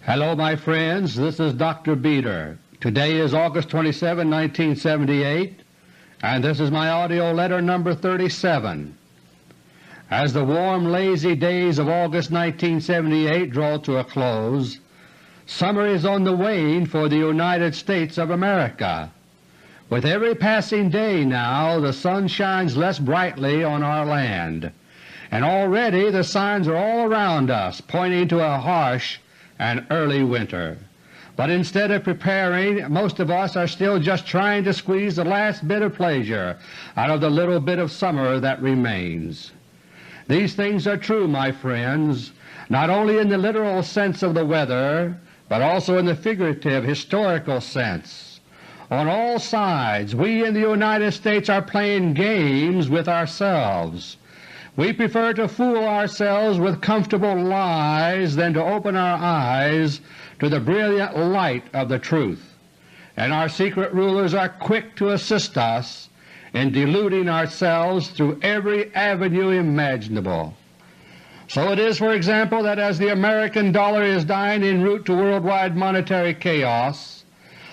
Hello my friends, this is Dr. Beter. Today is August 27, 1978, and this is my AUDIO LETTER No. 37. As the warm, lazy days of August 1978 draw to a close, summer is on the wane for the United States of America. With every passing day now the sun shines less brightly on our land, and already the signs are all around us pointing to a harsh and early winter. But instead of preparing, most of us are still just trying to squeeze the last bit of pleasure out of the little bit of summer that remains. These things are true, my friends, not only in the literal sense of the weather, but also in the figurative, historical sense. On all sides we in the United States are playing games with ourselves. We prefer to fool ourselves with comfortable lies than to open our eyes to the brilliant light of the truth, and our secret rulers are quick to assist us in deluding ourselves through every avenue imaginable. So it is, for example, that as the American dollar is dying en route to worldwide monetary chaos,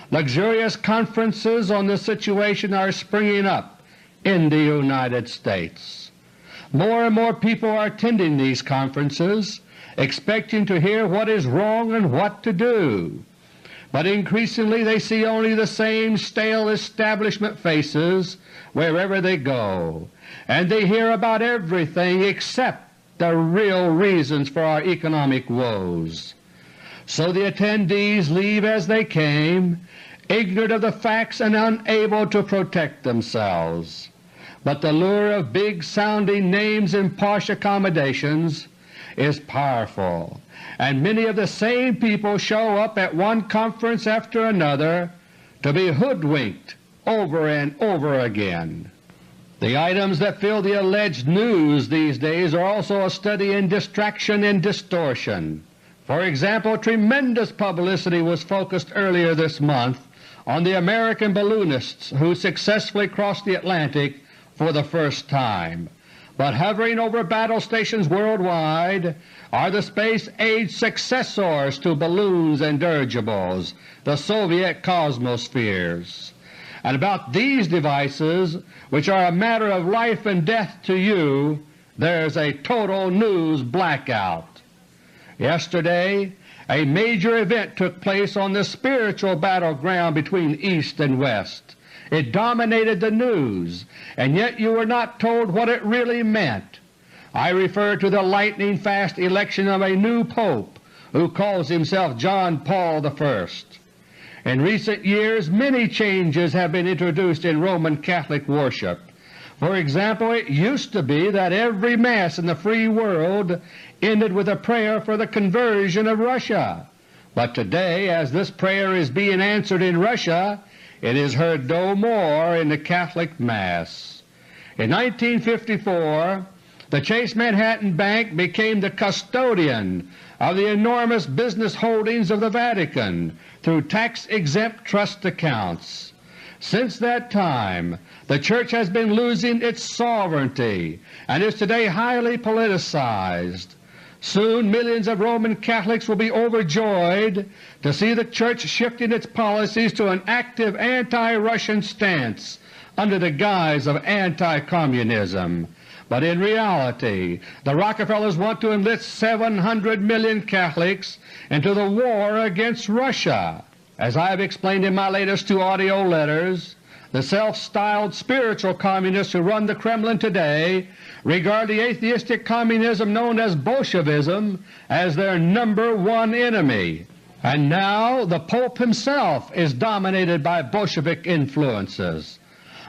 luxurious conferences on the situation are springing up in the United States. More and more people are attending these conferences, expecting to hear what is wrong and what to do, but increasingly they see only the same stale establishment faces wherever they go, and they hear about everything except the real reasons for our economic woes. So the attendees leave as they came, ignorant of the facts and unable to protect themselves. But the lure of big-sounding names and posh accommodations is powerful, and many of the same people show up at one conference after another to be hoodwinked over and over again. The items that fill the alleged news these days are also a study in distraction and distortion. For example, tremendous publicity was focused earlier this month on the American balloonists who successfully crossed the Atlantic for the first time, but hovering over battle stations worldwide are the space-age successors to balloons and dirigibles, the Soviet Cosmospheres. And about these devices, which are a matter of life and death to you, there's a total news blackout. Yesterday a major event took place on the spiritual battleground between East and West. It dominated the news, and yet you were not told what it really meant. I refer to the lightning-fast election of a new Pope who calls himself John Paul I. In recent years many changes have been introduced in Roman Catholic worship. For example, it used to be that every Mass in the free world ended with a prayer for the conversion of Russia. But today, as this prayer is being answered in Russia, it is heard no more in the Catholic Mass. In 1954 the Chase Manhattan Bank became the custodian of the enormous business holdings of the Vatican through tax-exempt trust accounts. Since that time the Church has been losing its sovereignty and is today highly politicized. Soon millions of Roman Catholics will be overjoyed to see the Church shifting its policies to an active anti-Russian stance under the guise of anti-communism. But in reality the Rockefellers want to enlist 700 million Catholics into the war against Russia. As I have explained in my latest two AUDIO letters, the self-styled spiritual communists who run the Kremlin today regard the atheistic communism known as Bolshevism as their #1 enemy, and now the Pope himself is dominated by Bolshevik influences.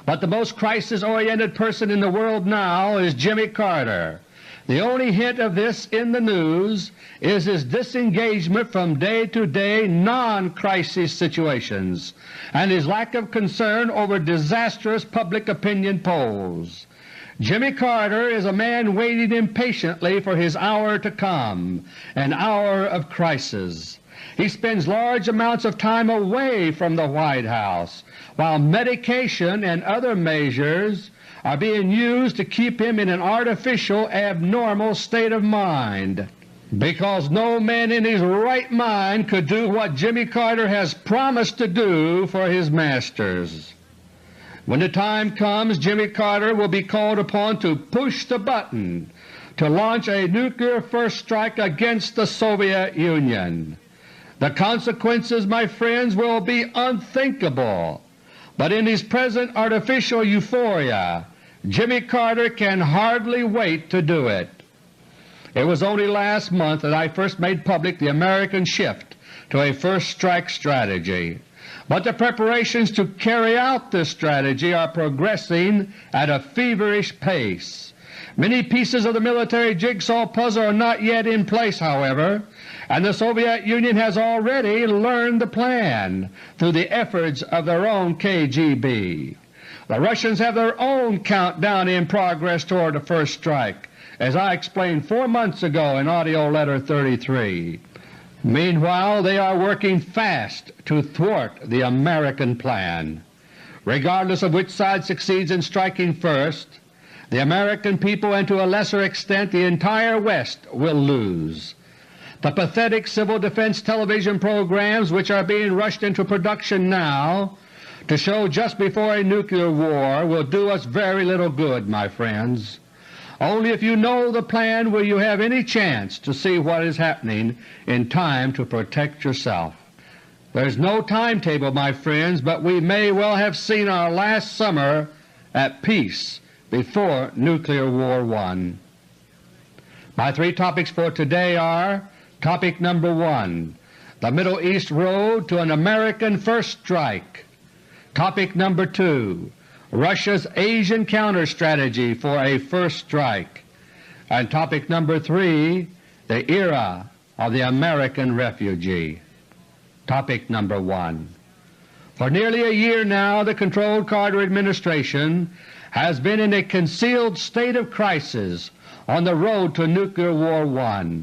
But the most crisis-oriented person in the world now is Jimmy Carter. The only hint of this in the news is his disengagement from day-to-day non-crisis situations and his lack of concern over disastrous public opinion polls. Jimmy Carter is a man waiting impatiently for his hour to come, an hour of crisis. He spends large amounts of time away from the White House, while medication and other measures are being used to keep him in an artificial, abnormal state of mind. because no man in his right mind could do what Jimmy Carter has promised to do for his masters. When the time comes, Jimmy Carter will be called upon to push the button to launch a nuclear first strike against the Soviet Union. The consequences, my friends, will be unthinkable, but in his present artificial euphoria, Jimmy Carter can hardly wait to do it. It was only last month that I first made public the American shift to a first strike strategy, but the preparations to carry out this strategy are progressing at a feverish pace. Many pieces of the military jigsaw puzzle are not yet in place, however, and the Soviet Union has already learned the plan through the efforts of their own KGB. The Russians have their own countdown in progress toward the first strike, as I explained 4 months ago in AUDIO LETTER No. 33. Meanwhile, they are working fast to thwart the American plan. Regardless of which side succeeds in striking first, the American people and to a lesser extent the entire West will lose. The pathetic civil defense television programs which are being rushed into production now to show just before a nuclear war will do us very little good, my friends. Only if you know the plan will you have any chance to see what is happening in time to protect yourself. There's no timetable, my friends, but we may well have seen our last summer at peace before Nuclear War I. My 3 topics for today are: Topic number 1, the Middle East Road to an American First Strike. Topic number 2, Russia's Asian Counter-Strategy for a First Strike. And topic number 3, the Era of the American Refugee. Topic number 1. For nearly a year now the controlled Carter administration has been in a concealed state of crisis on the road to Nuclear War I.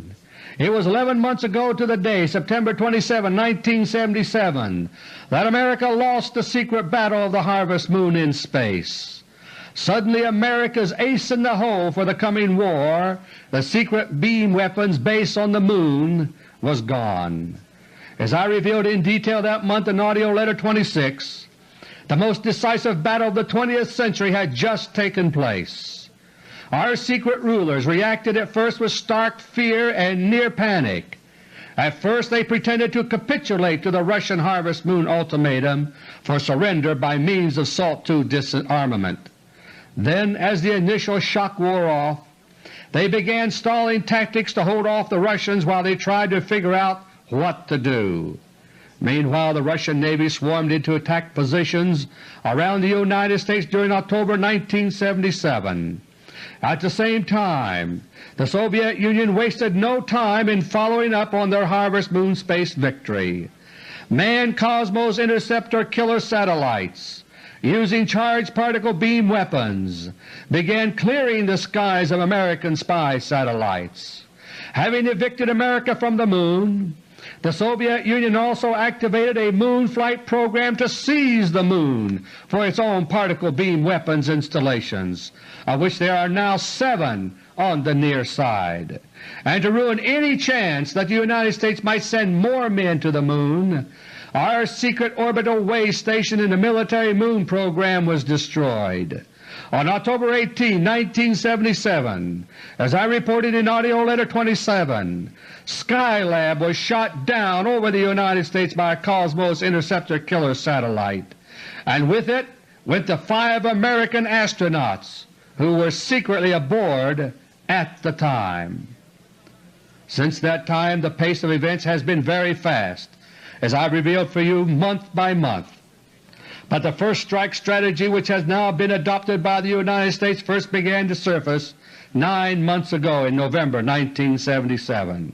It was 11 months ago to the day, September 27, 1977, that America lost the secret battle of the Harvest Moon in space. Suddenly America's ace in the hole for the coming war, the secret beam weapons base on the Moon, was gone. As I revealed in detail that month in AUDIO LETTER No. 26, the most decisive battle of the 20th century had just taken place. Our secret rulers reacted at first with stark fear and near panic. At first they pretended to capitulate to the Russian Harvest Moon ultimatum for surrender by means of SALT II disarmament. Then, as the initial shock wore off, they began stalling tactics to hold off the Russians while they tried to figure out what to do. Meanwhile, the Russian Navy swarmed into attack positions around the United States during October 1977. At the same time, the Soviet Union wasted no time in following up on their Harvest Moon space victory. Manned Cosmos interceptor killer satellites, using charged particle beam weapons, began clearing the skies of American spy satellites. Having evicted America from the Moon, the Soviet Union also activated a moon flight program to seize the Moon for its own particle beam weapons installations, of which there are now 7 on the near side. And to ruin any chance that the United States might send more men to the Moon, our secret orbital way station in the military moon program was destroyed. On October 18, 1977, as I reported in AUDIO LETTER No. 27, Skylab was shot down over the United States by a Cosmos interceptor killer satellite, and with it went the 5 American astronauts who were secretly aboard at the time. Since that time the pace of events has been very fast, as I revealed for you month by month. But the first strike strategy which has now been adopted by the United States first began to surface 9 months ago in November 1977.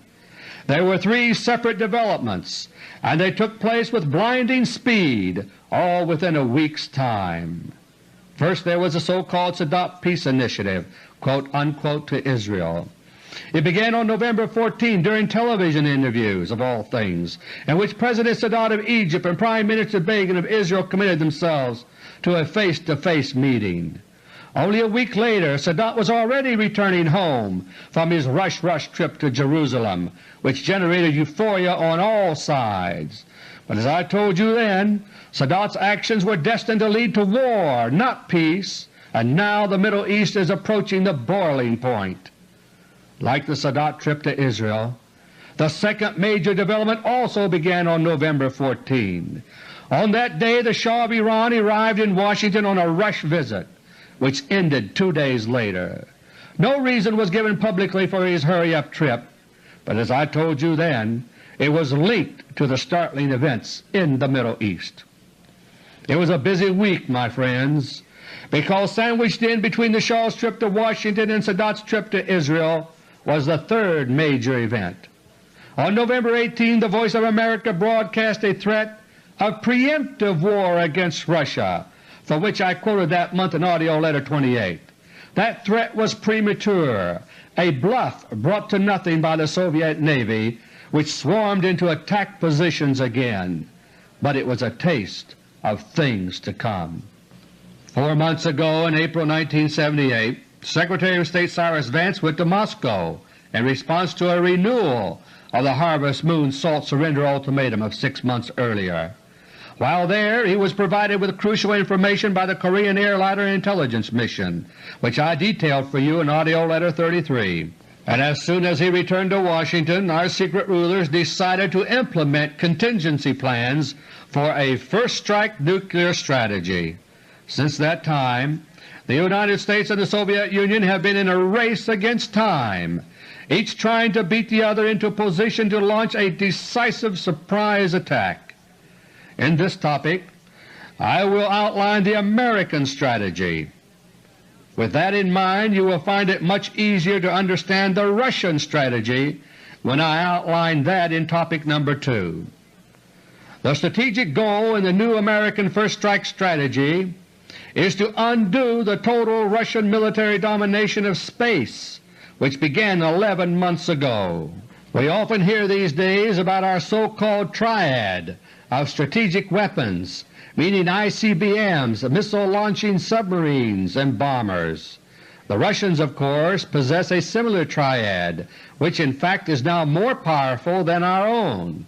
There were 3 separate developments, and they took place with blinding speed, all within a week's time. First there was the so-called Sadat Peace Initiative quote-unquote, to Israel. It began on November 14 during television interviews, of all things, in which President Sadat of Egypt and Prime Minister Begin of Israel committed themselves to a face-to-face meeting. Only a week later Sadat was already returning home from his rush trip to Jerusalem, which generated euphoria on all sides. But as I told you then, Sadat's actions were destined to lead to war, not peace, and now the Middle East is approaching the boiling point. Like the Sadat trip to Israel, the second major development also began on November 14. On that day the Shah of Iran arrived in Washington on a rush visit, which ended 2 days later. No reason was given publicly for his hurry-up trip, but as I told you then, it was linked to the startling events in the Middle East. It was a busy week, my friends, because sandwiched in between the Shah's trip to Washington and Sadat's trip to Israel was the third major event. On November 18, the Voice of America broadcast a threat of preemptive war against Russia, for which I quoted that month in AUDIO LETTER No. 28. That threat was premature, a bluff brought to nothing by the Soviet Navy, which swarmed into attack positions again, but it was a taste of things to come. 4 months ago, in April 1978, Secretary of State Cyrus Vance went to Moscow in response to a renewal of the Harvest Moon salt surrender ultimatum of 6 months earlier. While there, he was provided with crucial information by the Korean Airliner Intelligence Mission, which I detailed for you in AUDIO LETTER No. 33. And as soon as he returned to Washington, our secret rulers decided to implement contingency plans for a first-strike nuclear strategy. Since that time, the United States and the Soviet Union have been in a race against time, each trying to beat the other into position to launch a decisive surprise attack. In this topic I will outline the American strategy. With that in mind, you will find it much easier to understand the Russian strategy when I outline that in topic number 2. The strategic goal in the new American First Strike strategy is to undo the total Russian military domination of space, which began 11 months ago. We often hear these days about our so-called triad of strategic weapons, meaning ICBMs, missile-launching submarines, and bombers. The Russians, of course, possess a similar triad, which in fact is now more powerful than our own.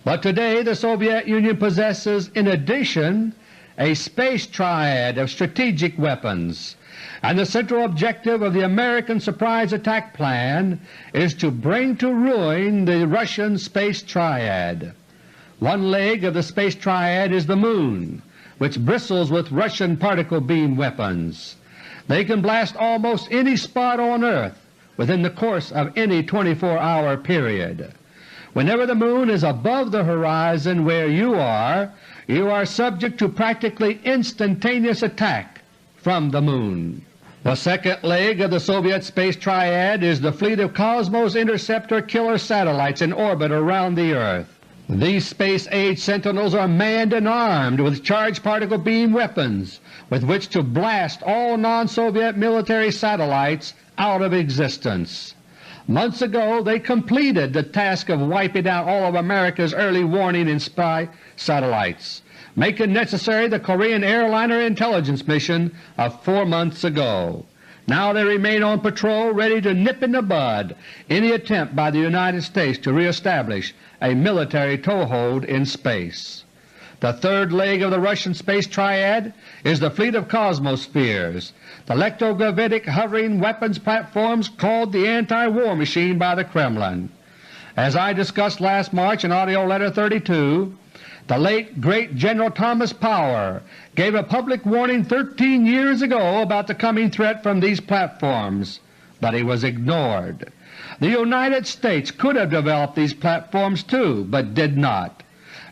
But today the Soviet Union possesses in addition a space triad of strategic weapons, and the central objective of the American surprise attack plan is to bring to ruin the Russian space triad. One leg of the space triad is the Moon, which bristles with Russian particle beam weapons. They can blast almost any spot on Earth within the course of any 24-hour period. Whenever the Moon is above the horizon where you are subject to practically instantaneous attack from the Moon. The second leg of the Soviet space triad is the fleet of Cosmos Interceptor killer satellites in orbit around the Earth. These space-age sentinels are manned and armed with charged particle beam weapons with which to blast all non-Soviet military satellites out of existence. Months ago they completed the task of wiping out all of America's early warning and spy satellites, making necessary the Korean Airliner Intelligence Mission of 4 months ago. Now they remain on patrol ready to nip in the bud any attempt by the United States to reestablish a military toehold in space. The third leg of the Russian space triad is the fleet of Cosmospheres, the electrogravitic hovering weapons platforms called the anti-war machine by the Kremlin. As I discussed last March in AUDIO LETTER No. 32, the late great General Thomas Power gave a public warning 13 years ago about the coming threat from these platforms, but he was ignored. The United States could have developed these platforms too, but did not,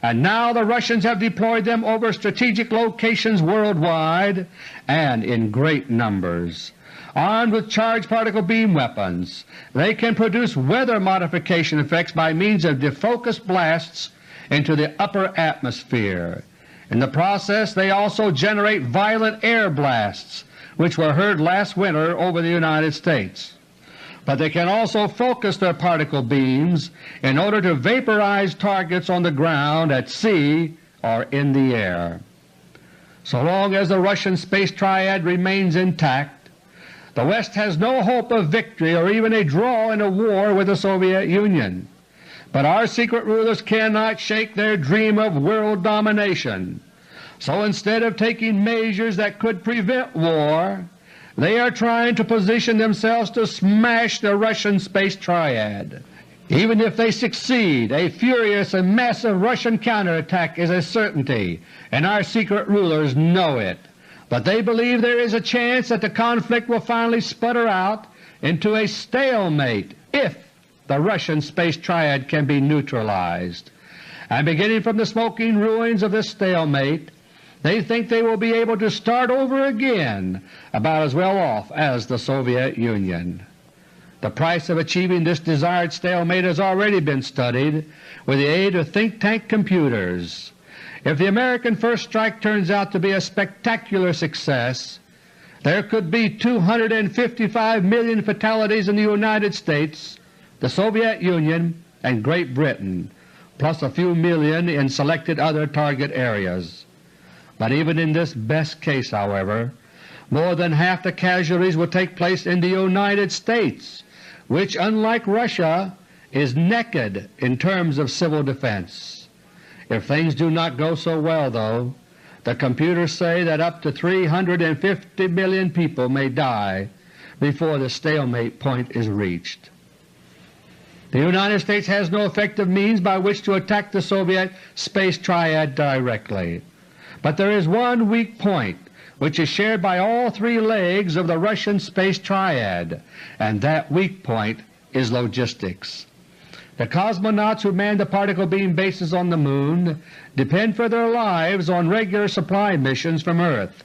and now the Russians have deployed them over strategic locations worldwide and in great numbers. Armed with charged particle beam weapons, they can produce weather modification effects by means of defocused blasts into the upper atmosphere. In the process they also generate violent air blasts, which were heard last winter over the United States. But they can also focus their particle beams in order to vaporize targets on the ground, at sea, or in the air. So long as the Russian space triad remains intact, the West has no hope of victory or even a draw in a war with the Soviet Union. But our secret rulers cannot shake their dream of world domination. So instead of taking measures that could prevent war, they are trying to position themselves to smash the Russian space triad. Even if they succeed, a furious and massive Russian counterattack is a certainty, and our secret rulers know it. But they believe there is a chance that the conflict will finally sputter out into a stalemate if the Russian space triad can be neutralized. And beginning from the smoking ruins of this stalemate, they think they will be able to start over again about as well off as the Soviet Union. The price of achieving this desired stalemate has already been studied with the aid of think tank computers. If the American first strike turns out to be a spectacular success, there could be 255 million fatalities in the United States, the Soviet Union, and Great Britain, plus a few million in selected other target areas. But even in this best case, however, more than half the casualties will take place in the United States, which, unlike Russia, is naked in terms of civil defense. If things do not go so well, though, the computers say that up to 350 million people may die before the stalemate point is reached. The United States has no effective means by which to attack the Soviet space triad directly. But there is one weak point which is shared by all three legs of the Russian space triad, and that weak point is logistics. The cosmonauts who man the particle beam bases on the Moon depend for their lives on regular supply missions from Earth.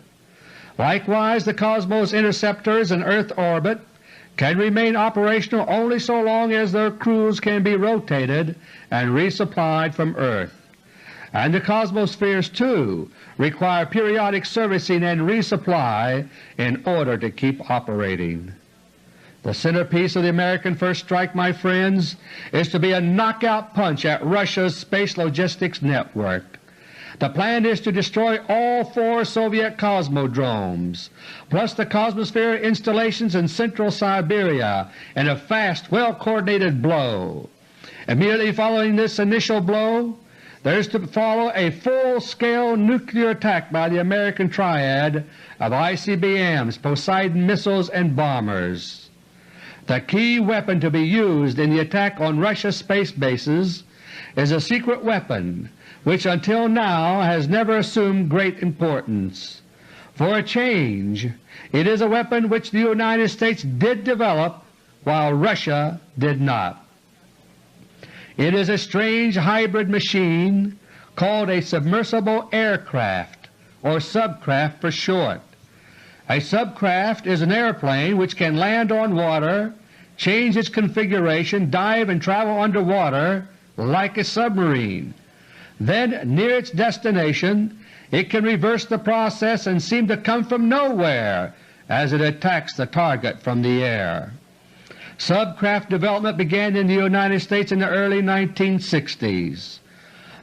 Likewise, the Cosmos interceptors in Earth orbit can remain operational only so long as their crews can be rotated and resupplied from Earth. And the Cosmospheres, too, require periodic servicing and resupply in order to keep operating. The centerpiece of the American first strike, my friends, is to be a knockout punch at Russia's space logistics network. The plan is to destroy all 4 Soviet cosmodromes, plus the Cosmosphere installations in central Siberia in a fast, well-coordinated blow. Immediately following this initial blow, there is to follow a full-scale nuclear attack by the American triad of ICBMs, Poseidon missiles, and bombers. The key weapon to be used in the attack on Russia's space bases is a secret weapon which until now has never assumed great importance. For a change, it is a weapon which the United States did develop while Russia did not. It is a strange hybrid machine called a submersible aircraft, or subcraft for short. A subcraft is an airplane which can land on water, change its configuration, dive and travel underwater like a submarine. Then, near its destination, it can reverse the process and seem to come from nowhere as it attacks the target from the air. Subcraft development began in the United States in the early 1960s.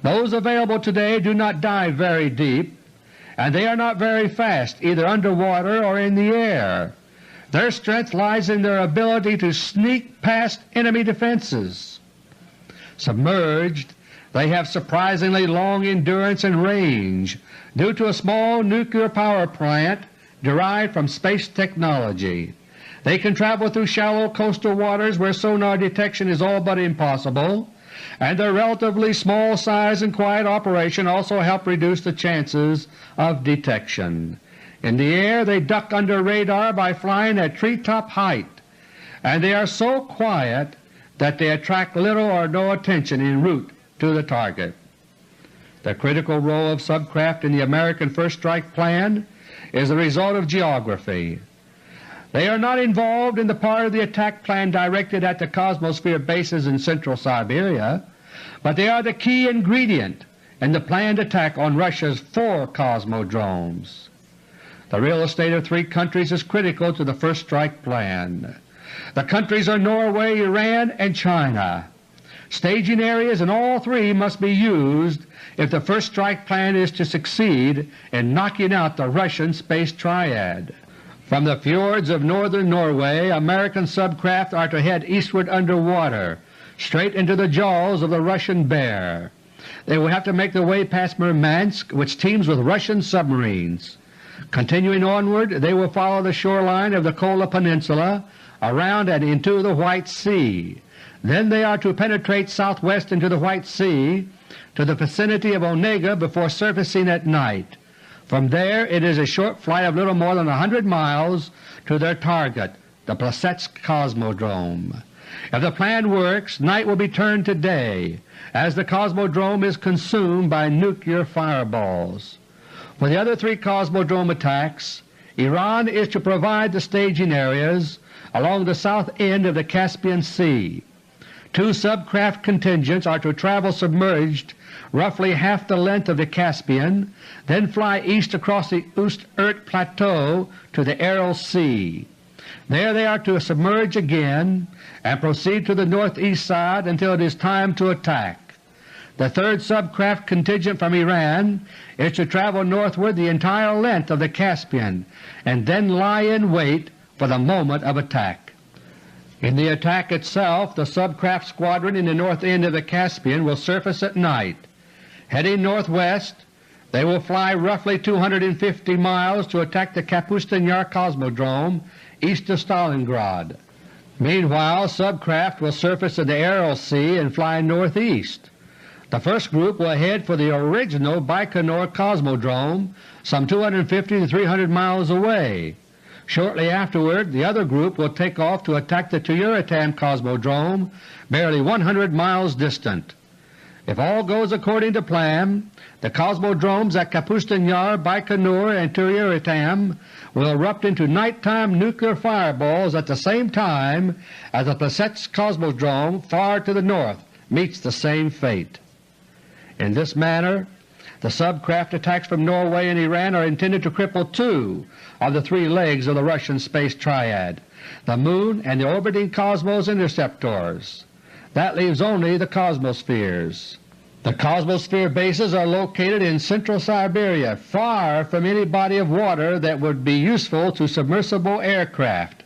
Those available today do not dive very deep, and they are not very fast either underwater or in the air. Their strength lies in their ability to sneak past enemy defenses. Submerged, they have surprisingly long endurance and range due to a small nuclear power plant derived from space technology. They can travel through shallow coastal waters where sonar detection is all but impossible, and their relatively small size and quiet operation also help reduce the chances of detection. In the air they duck under radar by flying at treetop height, and they are so quiet that they attract little or no attention en route to the target. The critical role of subcraft in the American first strike plan is the result of geography. They are not involved in the part of the attack plan directed at the Cosmosphere bases in central Siberia, but they are the key ingredient in the planned attack on Russia's 4 cosmodromes. The real estate of 3 countries is critical to the first strike plan. The countries are Norway, Iran, and China. Staging areas in all three must be used if the first strike plan is to succeed in knocking out the Russian space triad. From the fjords of northern Norway, American subcraft are to head eastward underwater, straight into the jaws of the Russian Bear. They will have to make their way past Murmansk, which teems with Russian submarines. Continuing onward, they will follow the shoreline of the Kola Peninsula around and into the White Sea. Then they are to penetrate southwest into the White Sea to the vicinity of Onega before surfacing at night. From there it is a short flight of little more than 100 miles to their target, the Plesetsk Cosmodrome. If the plan works, night will be turned to day, as the Cosmodrome is consumed by nuclear fireballs. For the other three Cosmodrome attacks, Iran is to provide the staging areas along the south end of the Caspian Sea. Two subcraft contingents are to travel submerged roughly half the length of the Caspian, then fly east across the Ust-Urt Plateau to the Aral Sea. There they are to submerge again and proceed to the northeast side until it is time to attack. The third subcraft contingent from Iran is to travel northward the entire length of the Caspian and then lie in wait for the moment of attack. In the attack itself, the subcraft squadron in the north end of the Caspian will surface at night. Heading northwest, they will fly roughly 250 miles to attack the Kapustin Yar Cosmodrome east of Stalingrad. Meanwhile, subcraft will surface in the Aral Sea and fly northeast. The first group will head for the original Baikonur Cosmodrome some 250 to 300 miles away. Shortly afterward the other group will take off to attack the Tuyuratam Cosmodrome barely 100 miles distant. If all goes according to plan, the cosmodromes at Kapustin Yar, Baikonur, and Tuyuratam will erupt into nighttime nuclear fireballs at the same time as the Plesetsk Cosmodrome far to the north meets the same fate. In this manner, the subcraft attacks from Norway and Iran are intended to cripple two of the three legs of the Russian space triad, the Moon and the orbiting Cosmos interceptors. That leaves only the Cosmospheres. The Cosmosphere bases are located in central Siberia, far from any body of water that would be useful to submersible aircraft.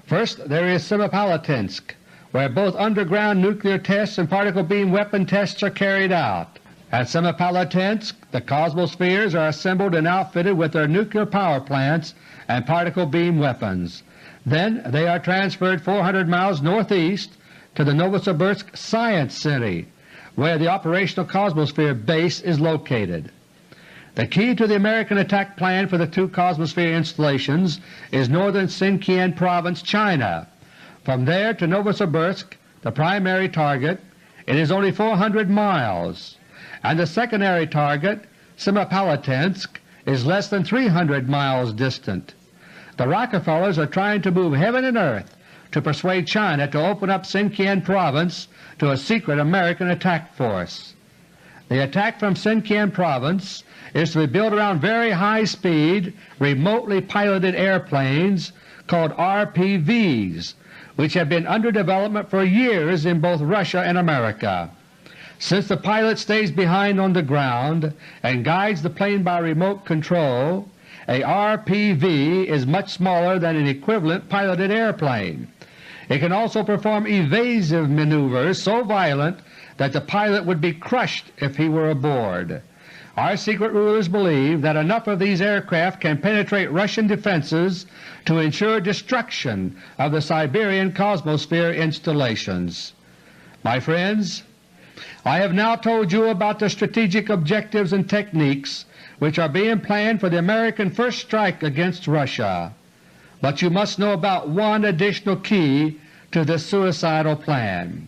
First there is Semipalatinsk, where both underground nuclear tests and particle beam weapon tests are carried out. At Semipalatinsk the Cosmospheres are assembled and outfitted with their nuclear power plants and particle beam weapons. Then they are transferred 400 miles northeast to the Novosibirsk Science Center, where the operational Cosmosphere base is located. The key to the American attack plan for the two Cosmosphere installations is northern Sinkian Province, China. From there to Novosibirsk, the primary target, it is only 400 miles, and the secondary target, Semipalatinsk, is less than 300 miles distant. The Rockefellers are trying to move heaven and earth to persuade China to open up Sinkian Province to a secret American attack force. The attack from Sinkian Province is to be built around very high-speed, remotely piloted airplanes called RPVs, which have been under development for years in both Russia and America. Since the pilot stays behind on the ground and guides the plane by remote control, a RPV is much smaller than an equivalent piloted airplane. It can also perform evasive maneuvers so violent that the pilot would be crushed if he were aboard. Our secret rulers believe that enough of these aircraft can penetrate Russian defenses to ensure destruction of the Siberian Cosmosphere installations. My friends, I have now told you about the strategic objectives and techniques which are being planned for the American first strike against Russia. But you must know about one additional key to this suicidal plan.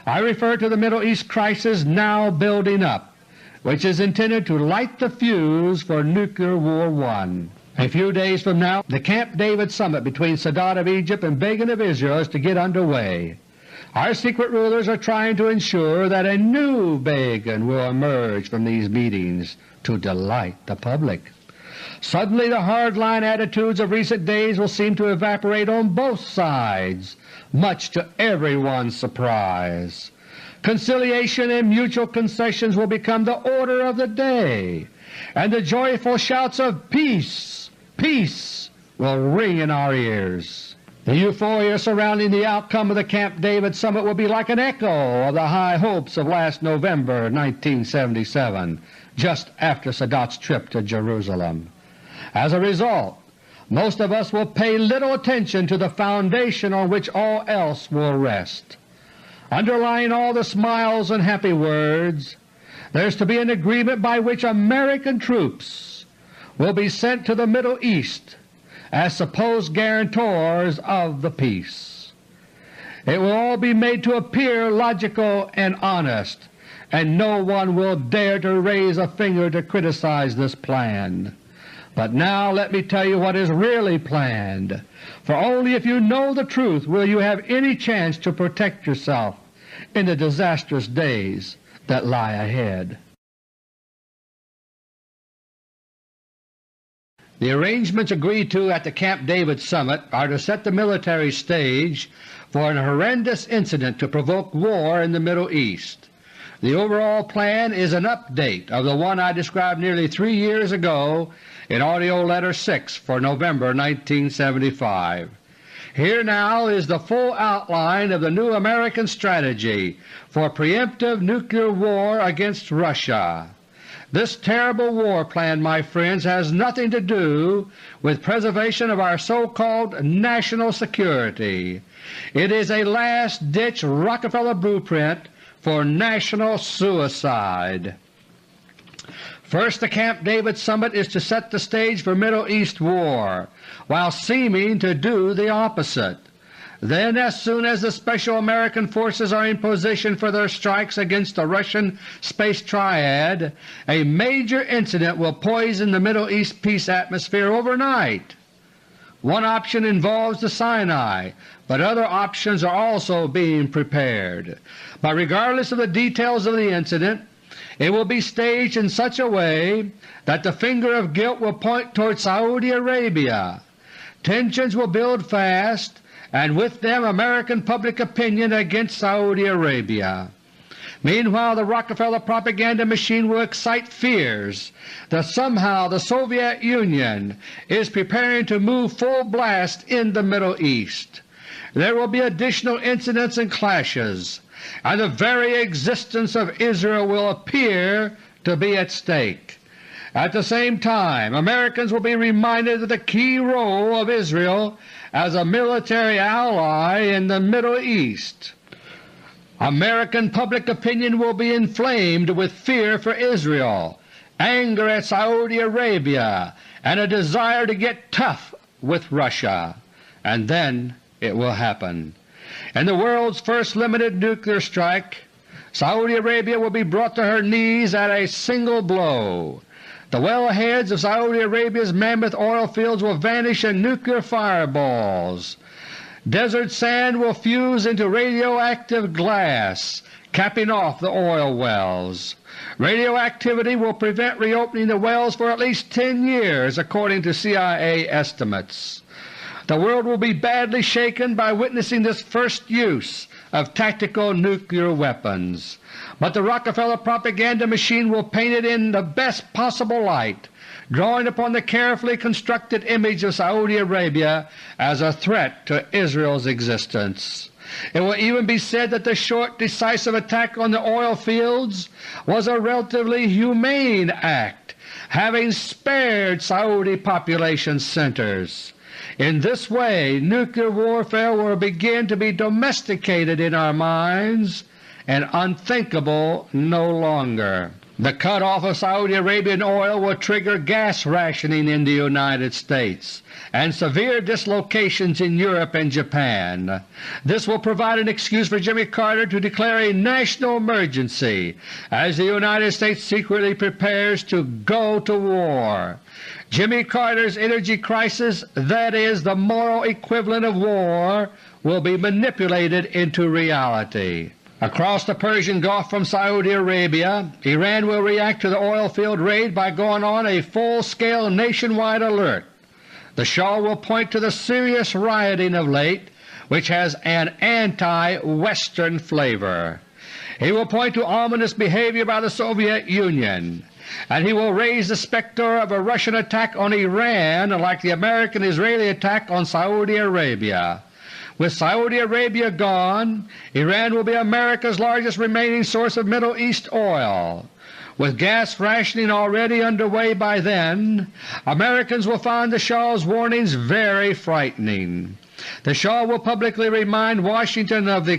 I refer to the Middle East crisis now building up, which is intended to light the fuse for Nuclear War I. A few days from now the Camp David summit between Sadat of Egypt and Begin of Israel is to get underway. Our secret rulers are trying to ensure that a new Begin will emerge from these meetings to delight the public. Suddenly the hard-line attitudes of recent days will seem to evaporate on both sides, much to everyone's surprise. Conciliation and mutual concessions will become the order of the day, and the joyful shouts of "Peace! Peace!" will ring in our ears. The euphoria surrounding the outcome of the Camp David Summit will be like an echo of the high hopes of last November 1977, just after Sadat's trip to Jerusalem. As a result, most of us will pay little attention to the foundation on which all else will rest. Underlying all the smiles and happy words, there is to be an agreement by which American troops will be sent to the Middle East as supposed guarantors of the peace. It will all be made to appear logical and honest, and no one will dare to raise a finger to criticize this plan. But now let me tell you what is really planned, for only if you know the truth will you have any chance to protect yourself in the disastrous days that lie ahead. The arrangements agreed to at the Camp David Summit are to set the military stage for an horrendous incident to provoke war in the Middle East. The overall plan is an update of the one I described nearly 3 years ago in AUDIO LETTER No. 6 for November 1975. Here now is the full outline of the new American strategy for preemptive nuclear war against Russia. This terrible war plan, my friends, has nothing to do with preservation of our so-called national security. It is a last-ditch Rockefeller blueprint for national suicide. First, the Camp David Summit is to set the stage for Middle East war, while seeming to do the opposite. Then, as soon as the Special American Forces are in position for their strikes against the Russian Space Triad, a major incident will poison the Middle East peace atmosphere overnight. One option involves the Sinai, but other options are also being prepared. But regardless of the details of the incident, it will be staged in such a way that the finger of guilt will point toward Saudi Arabia. Tensions will build fast, and with them American public opinion against Saudi Arabia. Meanwhile, the Rockefeller propaganda machine will excite fears that somehow the Soviet Union is preparing to move full blast in the Middle East. There will be additional incidents and clashes, and the very existence of Israel will appear to be at stake. At the same time, Americans will be reminded of the key role of Israel as a military ally in the Middle East. American public opinion will be inflamed with fear for Israel, anger at Saudi Arabia, and a desire to get tough with Russia. And then it will happen. In the world's first limited nuclear strike, Saudi Arabia will be brought to her knees at a single blow. The wellheads of Saudi Arabia's mammoth oil fields will vanish in nuclear fireballs. Desert sand will fuse into radioactive glass, capping off the oil wells. Radioactivity will prevent reopening the wells for at least 10 years according to CIA estimates. The world will be badly shaken by witnessing this first use of tactical nuclear weapons, but the Rockefeller propaganda machine will paint it in the best possible light, drawing upon the carefully constructed image of Saudi Arabia as a threat to Israel's existence. It will even be said that the short, decisive attack on the oil fields was a relatively humane act, having spared Saudi population centers. In this way nuclear warfare will begin to be domesticated in our minds and unthinkable no longer. The cut-off of Saudi Arabian oil will trigger gas rationing in the United States and severe dislocations in Europe and Japan. This will provide an excuse for Jimmy Carter to declare a national emergency as the United States secretly prepares to go to war. Jimmy Carter's energy crisis, that is, the moral equivalent of war, will be manipulated into reality. Across the Persian Gulf from Saudi Arabia, Iran will react to the oil field raid by going on a full-scale nationwide alert. The Shah will point to the serious rioting of late, which has an anti-Western flavor. He will point to ominous behavior by the Soviet Union, and he will raise the specter of a Russian attack on Iran like the American-Israeli attack on Saudi Arabia. With Saudi Arabia gone, Iran will be America's largest remaining source of Middle East oil. With gas rationing already underway by then, Americans will find the Shah's warnings very frightening. The Shah will publicly remind Washington of the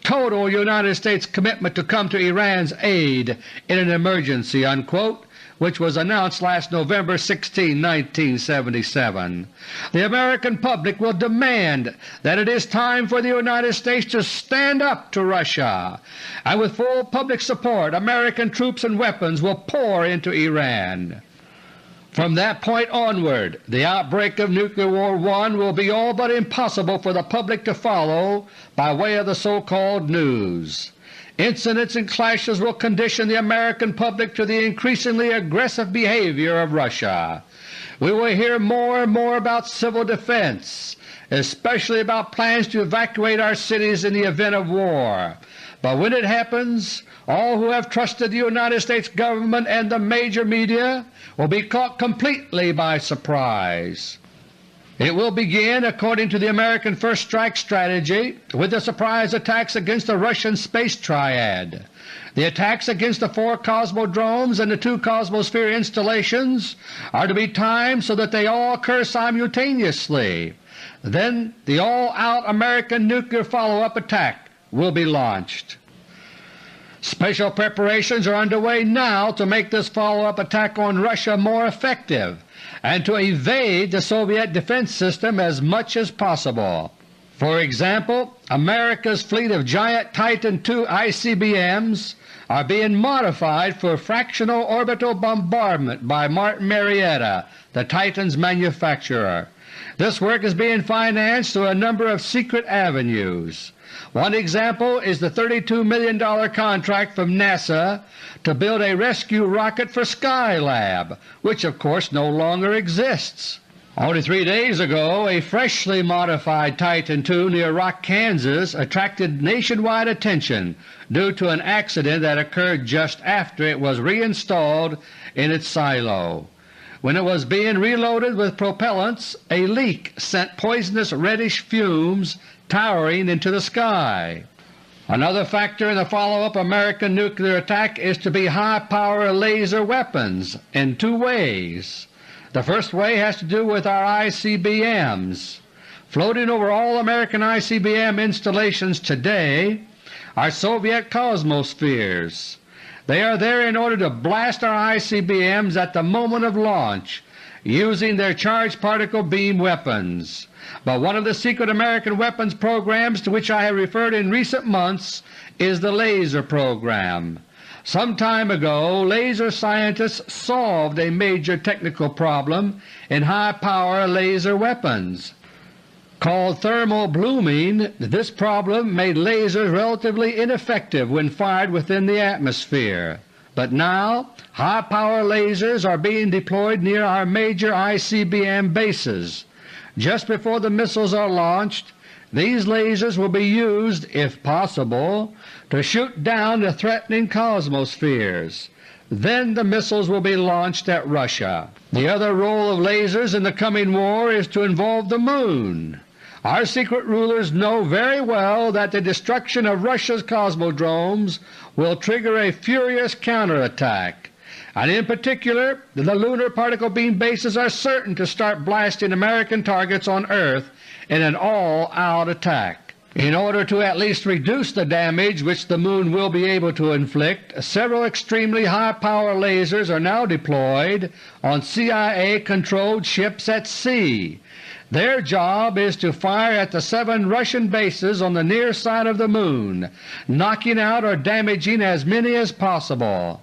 "total United States commitment to come to Iran's aid in an emergency," which was announced last November 16, 1977. The American public will demand that it is time for the United States to stand up to Russia, and with full public support American troops and weapons will pour into Iran. From that point onward, the outbreak of Nuclear War I will be all but impossible for the public to follow by way of the so-called news. Incidents and clashes will condition the American public to the increasingly aggressive behavior of Russia. We will hear more and more about civil defense, especially about plans to evacuate our cities in the event of war. But when it happens, all who have trusted the United States government and the major media will be caught completely by surprise. It will begin, according to the American First Strike strategy, with the surprise attacks against the Russian space triad. The attacks against the 4 Cosmodromes and the 2 Cosmosphere installations are to be timed so that they all occur simultaneously. Then the all-out American nuclear follow-up attack will be launched. Special preparations are underway now to make this follow-up attack on Russia more effective and to evade the Soviet defense system as much as possible. For example, America's fleet of giant Titan II ICBMs are being modified for fractional orbital bombardment by Martin Marietta, the Titan's manufacturer. This work is being financed through a number of secret avenues. One example is the $32 million contract from NASA to build a rescue rocket for Skylab, which of course no longer exists. Only 3 days ago a freshly modified Titan II near Rock, Kansas attracted nationwide attention due to an accident that occurred just after it was reinstalled in its silo. When it was being reloaded with propellants, a leak sent poisonous reddish fumes towering into the sky. Another factor in the follow-up American nuclear attack is to be high-power laser weapons in 2 ways. The first way has to do with our ICBMs. Floating over all American ICBM installations today are Soviet Cosmospheres. They are there in order to blast our ICBMs at the moment of launch using their charged particle beam weapons. But one of the secret American weapons programs to which I have referred in recent months is the laser program. Some time ago laser scientists solved a major technical problem in high-power laser weapons. Called thermal blooming, this problem made lasers relatively ineffective when fired within the atmosphere. But now high-power lasers are being deployed near our major ICBM bases. Just before the missiles are launched, these lasers will be used, if possible, to shoot down the threatening Cosmospheres. Then the missiles will be launched at Russia. The other role of lasers in the coming war is to involve the Moon. Our secret rulers know very well that the destruction of Russia's Cosmodromes will trigger a furious counterattack, and in particular the lunar particle beam bases are certain to start blasting American targets on Earth in an all-out attack. In order to at least reduce the damage which the Moon will be able to inflict, several extremely high-power lasers are now deployed on CIA-controlled ships at sea. Their job is to fire at the 7 Russian bases on the near side of the Moon, knocking out or damaging as many as possible.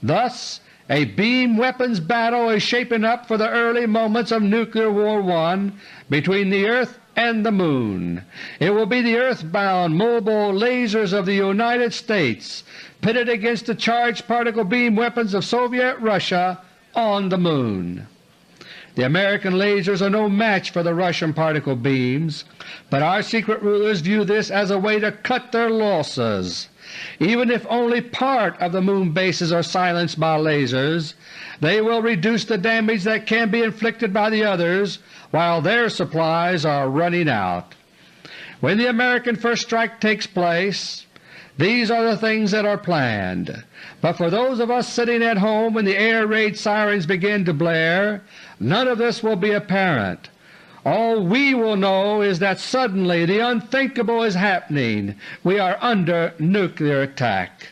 Thus a beam weapons battle is shaping up for the early moments of Nuclear War I between the Earth and the Moon. It will be the earthbound mobile lasers of the United States pitted against the charged particle beam weapons of Soviet Russia on the Moon. The American lasers are no match for the Russian particle beams, but our secret rulers view this as a way to cut their losses. Even if only part of the Moon bases are silenced by lasers, they will reduce the damage that can be inflicted by the others while their supplies are running out. When the American first strike takes place, these are the things that are planned. But for those of us sitting at home when the air raid sirens begin to blare, none of this will be apparent. All we will know is that suddenly the unthinkable is happening. We are under nuclear attack.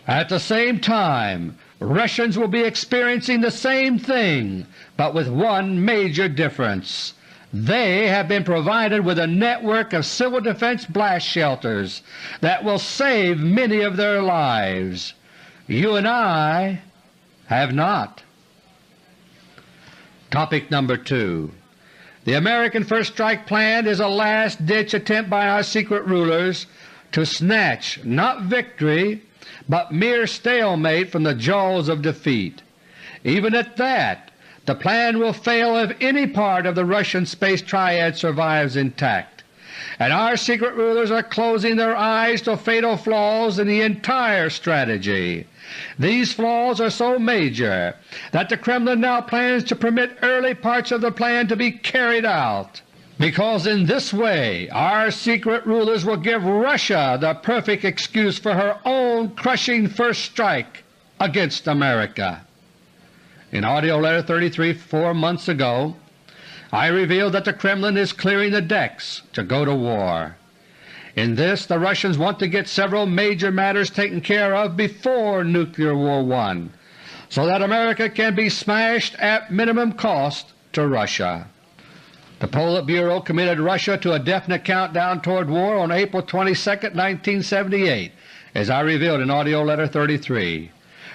At the same time, Russians will be experiencing the same thing, but with one major difference. They have been provided with a network of civil defense blast shelters that will save many of their lives. You and I have not. Topic number 2. The American First Strike Plan is a last-ditch attempt by our secret rulers to snatch not victory but mere stalemate from the jaws of defeat. Even at that, the plan will fail if any part of the Russian space triad survives intact, and our secret rulers are closing their eyes to fatal flaws in the entire strategy. These flaws are so major that the Kremlin now plans to permit early parts of the plan to be carried out, because in this way our secret rulers will give Russia the perfect excuse for her own crushing first strike against America. In AUDIO LETTER 33 4 months ago, I revealed that the Kremlin is clearing the decks to go to war. In this the Russians want to get several major matters taken care of before Nuclear War I, so that America can be smashed at minimum cost to Russia. The Politburo committed Russia to a definite countdown toward war on April 22, 1978, as I revealed in AUDIO LETTER 33.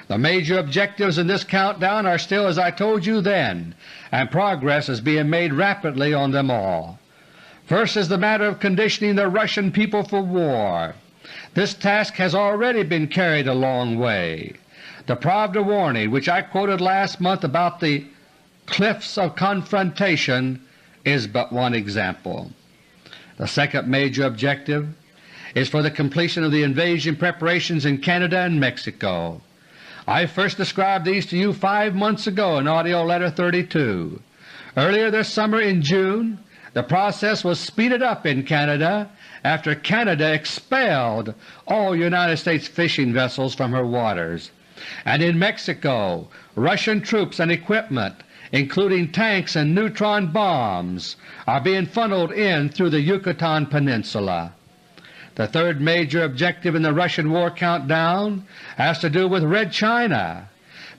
The major objectives in this countdown are still as I told you then, and progress is being made rapidly on them all. First is the matter of conditioning the Russian people for war. This task has already been carried a long way. The Pravda warning, which I quoted last month about the cliffs of confrontation, is but one example. The second major objective is for the completion of the invasion preparations in Canada and Mexico. I first described these to you 5 months ago in AUDIO LETTER 32. Earlier this summer in June, the process was speeded up in Canada after Canada expelled all United States fishing vessels from her waters, and in Mexico Russian troops and equipment, including tanks and neutron bombs, are being funneled in through the Yucatan Peninsula. The third major objective in the Russian war countdown has to do with Red China.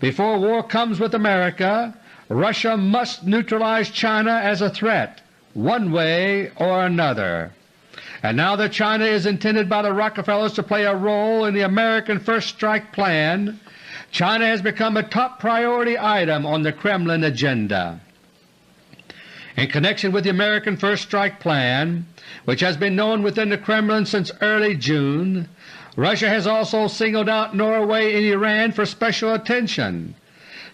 Before war comes with America, Russia must neutralize China as a threat, one way or another. And now that China is intended by the Rockefellers to play a role in the American First Strike Plan, China has become a top priority item on the Kremlin agenda. In connection with the American First Strike Plan, which has been known within the Kremlin since early June, Russia has also singled out Norway and Iran for special attention.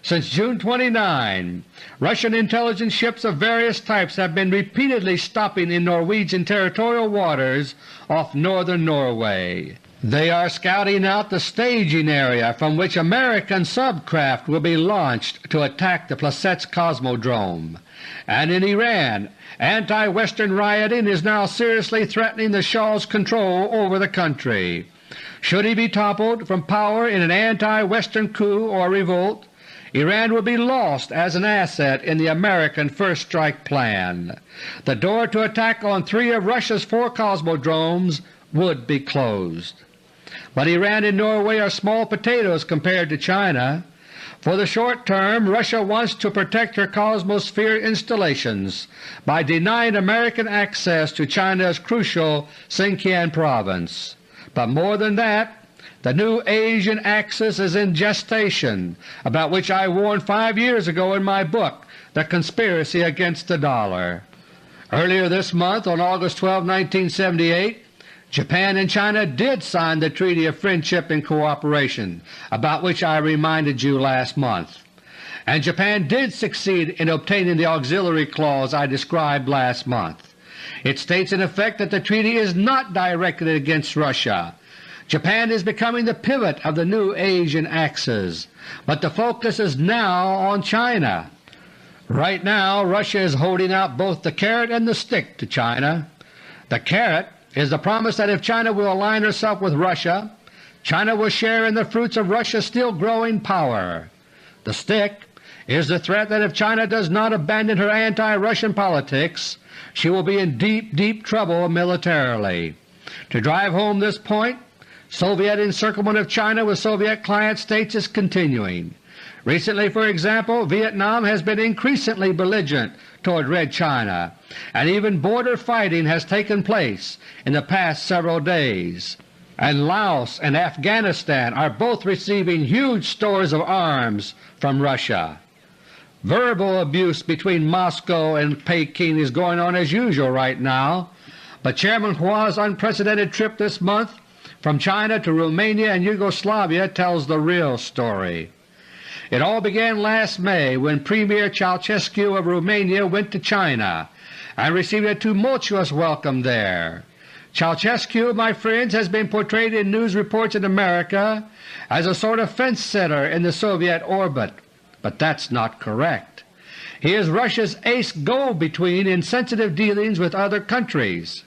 Since June 29, Russian intelligence ships of various types have been repeatedly stopping in Norwegian territorial waters off northern Norway. They are scouting out the staging area from which American subcraft will be launched to attack the Plesetsk Cosmodrome. And in Iran, anti-Western rioting is now seriously threatening the Shah's control over the country. Should he be toppled from power in an anti-Western coup or revolt, Iran will be lost as an asset in the American First Strike Plan. The door to attack on 3 of Russia's 4 cosmodromes would be closed. But Iran and Norway are small potatoes compared to China. For the short term, Russia wants to protect her Cosmosphere installations by denying American access to China's crucial Xinjiang province. But more than that, the new Asian Axis is in gestation, about which I warned 5 years ago in my book, The Conspiracy Against the Dollar. Earlier this month, on August 12, 1978, Japan and China did sign the Treaty of Friendship and Cooperation, about which I reminded you last month, and Japan did succeed in obtaining the auxiliary clause I described last month. It states in effect that the treaty is not directed against Russia. Japan is becoming the pivot of the new Asian axis, but the focus is now on China. Right now Russia is holding out both the carrot and the stick to China. The carrot is the promise that if China will align herself with Russia, China will share in the fruits of Russia's still growing power. The stick is the threat that if China does not abandon her anti-Russian politics, she will be in deep trouble militarily. To drive home this point, Soviet encirclement of China with Soviet client states is continuing. Recently, for example, Vietnam has been increasingly belligerent toward Red China, and even border fighting has taken place in the past several days. And Laos and Afghanistan are both receiving huge stores of arms from Russia. Verbal abuse between Moscow and Peking is going on as usual right now, but Chairman Hua's unprecedented trip this month from China to Romania and Yugoslavia tells the real story. It all began last May when Premier Ceausescu of Romania went to China and received a tumultuous welcome there. Ceausescu, my friends, has been portrayed in news reports in America as a sort of fence-sitter in the Soviet orbit, but that's not correct. He is Russia's ace go-between in sensitive dealings with other countries.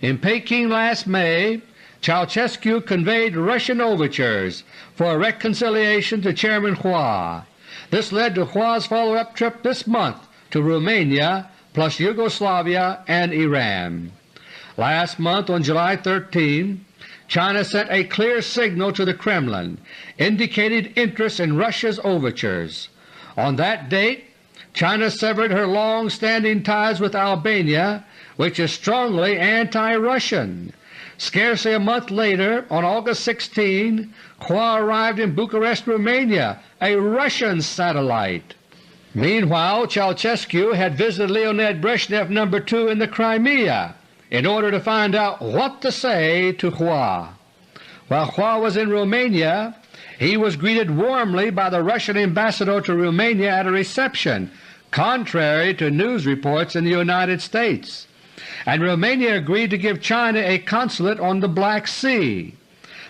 In Peking last May, Ceausescu conveyed Russian overtures for a reconciliation to Chairman Hua. This led to Hua's follow-up trip this month to Romania plus Yugoslavia and Iran. Last month, on July 13, China sent a clear signal to the Kremlin indicating interest in Russia's overtures. On that date, China severed her long-standing ties with Albania, which is strongly anti-Russian. Scarcely a month later, on August 16, Hua arrived in Bucharest, Romania, a Russian satellite. Meanwhile, Ceausescu had visited Leonid Brezhnev No. 2 in the Crimea in order to find out what to say to Hua. While Hua was in Romania, he was greeted warmly by the Russian ambassador to Romania at a reception, contrary to news reports in the United States, and Romania agreed to give China a consulate on the Black Sea.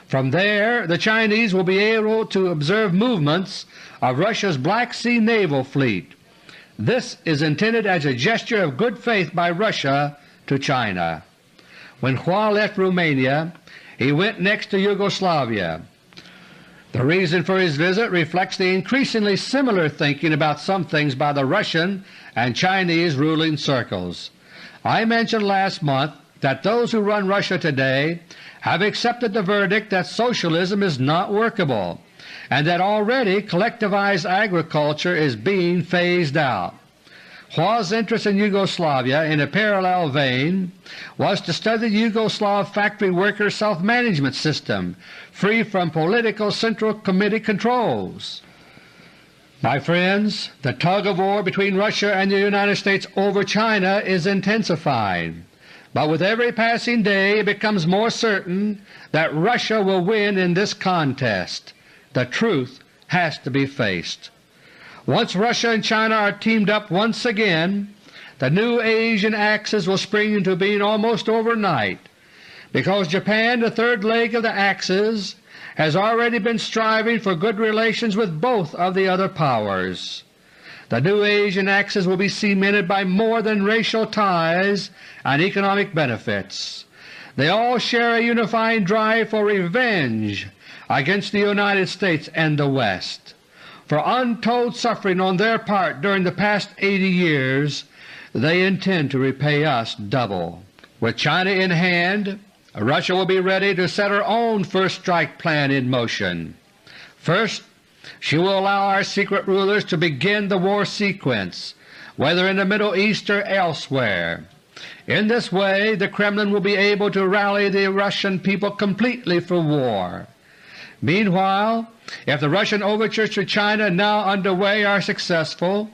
From there the Chinese will be able to observe movements of Russia's Black Sea naval fleet. This is intended as a gesture of good faith by Russia to China. When Hua left Romania, he went next to Yugoslavia. The reason for his visit reflects the increasingly similar thinking about some things by the Russian and Chinese ruling circles. I mentioned last month that those who run Russia today have accepted the verdict that socialism is not workable and that already collectivized agriculture is being phased out. Hua's interest in Yugoslavia, in a parallel vein, was to study the Yugoslav factory worker self-management system, free from political Central Committee controls. My friends, the tug-of-war between Russia and the United States over China is intensifying, but with every passing day it becomes more certain that Russia will win in this contest. The truth has to be faced. Once Russia and China are teamed up once again, the new Asian axis will spring into being almost overnight, because Japan, the third leg of the axis, has already been striving for good relations with both of the other powers. The new Asian axis will be cemented by more than racial ties and economic benefits. They all share a unifying drive for revenge against the United States and the West. For untold suffering on their part during the past 80 years, they intend to repay us double. With China in hand, Russia will be ready to set her own first strike plan in motion. First, she will allow our secret rulers to begin the war sequence, whether in the Middle East or elsewhere. In this way the Kremlin will be able to rally the Russian people completely for war. Meanwhile, if the Russian overtures to China now underway are successful,